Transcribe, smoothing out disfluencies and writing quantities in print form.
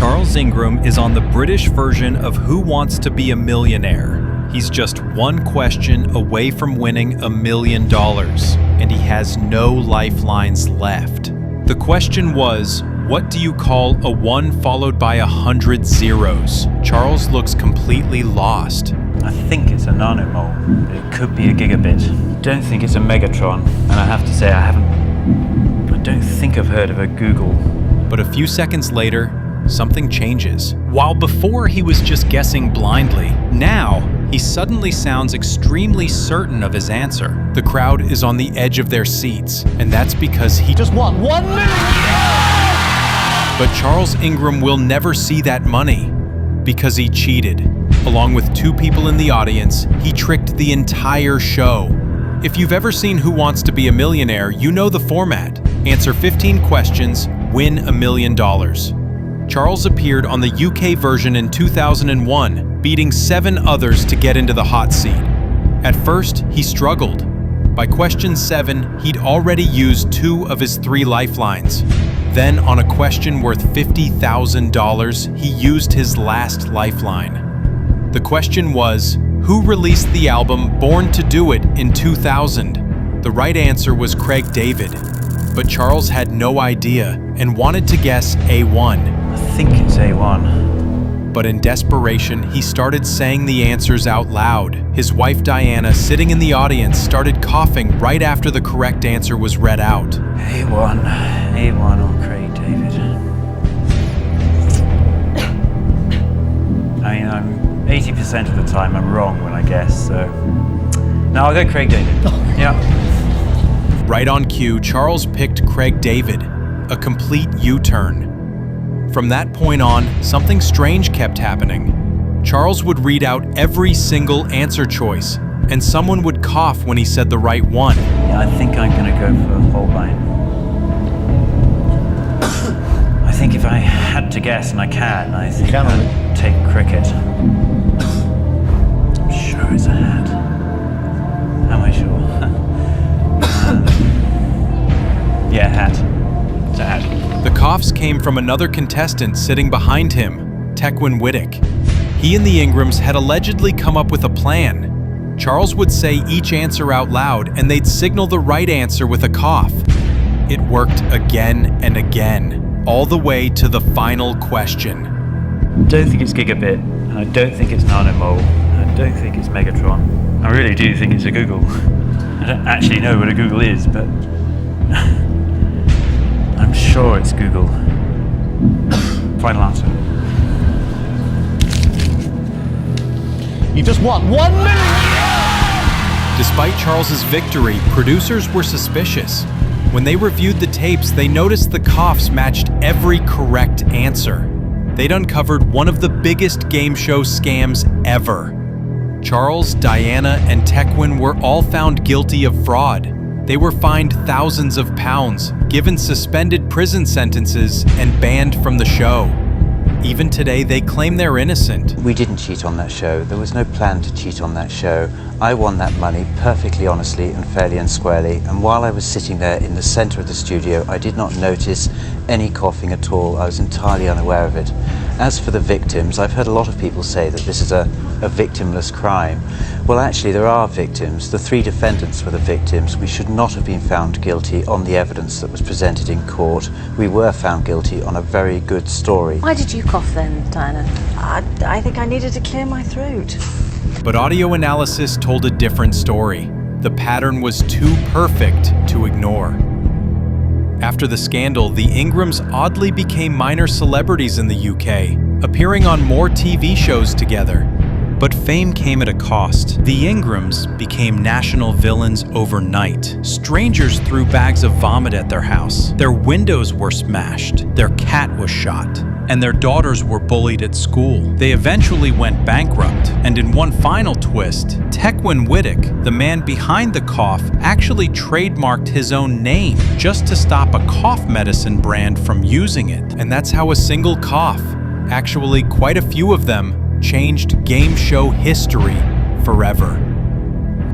Charles Ingram is on the British version of Who Wants to Be a Millionaire. He's just one question away from winning $1 million, and he has no lifelines left. The question was, what do you call a 1 followed by 100 zeros? Charles looks completely lost. I think it's a nanomole, but it could be a gigabit. Don't think it's a megatron, and I have to say I don't think I've heard of a Google. But a few seconds later, something changes. While before he was just guessing blindly, now he suddenly sounds extremely certain of his answer. The crowd is on the edge of their seats, and that's because he just won $1 million! But Charles Ingram will never see that money because he cheated. Along with 2 people in the audience, he tricked the entire show. If you've ever seen Who Wants to Be a Millionaire, you know the format. Answer 15 questions, win $1 million. Charles appeared on the UK version in 2001, beating 7 others to get into the hot seat. At first, he struggled. By question 7, he'd already used 2 of his 3 lifelines. Then, on a question worth $50,000, he used his last lifeline. The question was, who released the album Born to Do It in 2000? The right answer was Craig David, but Charles had no idea and wanted to guess A1. I think it's A1. But in desperation, he started saying the answers out loud. His wife Diana, sitting in the audience, started coughing right after the correct answer was read out. A1 or Craig David. I mean, I'm 80% of the time I'm wrong when I guess, so... No, I'll go Craig David. Yeah. Right on cue, Charles picked Craig David, a complete U-turn. From that point on, something strange kept happening. Charles would read out every single answer choice, and someone would cough when he said the right one. Yeah, I think I'm gonna go for Holbein. I think if I had to guess, and I can, I think I'd take cricket. I'm sure it's a hat. Am I sure? Yeah, hat. It's a hat. The coughs came from another contestant sitting behind him, Tequin Whittick. He and the Ingrams had allegedly come up with a plan. Charles would say each answer out loud, and they'd signal the right answer with a cough. It worked again and again, all the way to the final question. I don't think it's gigabit, and I don't think it's nanomole, and I don't think it's megatron. I really do think it's a Google. I don't actually know what a Google is, but I'm sure it's Google. Final answer. You just won $1 million! Despite Charles's victory, producers were suspicious. When they reviewed the tapes, they noticed the coughs matched every correct answer. They'd uncovered one of the biggest game show scams ever. Charles, Diana, and Tequin were all found guilty of fraud. They were fined thousands of pounds, given suspended prison sentences, and banned from the show. Even today, they claim they're innocent. We didn't cheat on that show. There was no plan to cheat on that show. I won that money perfectly honestly and fairly and squarely, and while I was sitting there in the center of the studio, I did not notice any coughing at all. I was entirely unaware of it. As for the victims, I've heard a lot of people say that this is a victimless crime. Well, actually, there are victims. The 3 defendants were the victims. We should not have been found guilty on the evidence that was presented in court. We were found guilty on a very good story. Why did you cough then, Diana? I think I needed to clear my throat. But audio analysis told a different story. The pattern was too perfect to ignore. After the scandal, the Ingrams oddly became minor celebrities in the UK, appearing on more TV shows together. But fame came at a cost. The Ingrams became national villains overnight. Strangers threw bags of vomit at their house. Their windows were smashed. Their cat was shot. And their daughters were bullied at school. They eventually went bankrupt. And in one final twist, Tequin Whittick, the man behind the cough, actually trademarked his own name just to stop a cough medicine brand from using it. And that's how a single cough, actually quite a few of them, changed game show history forever.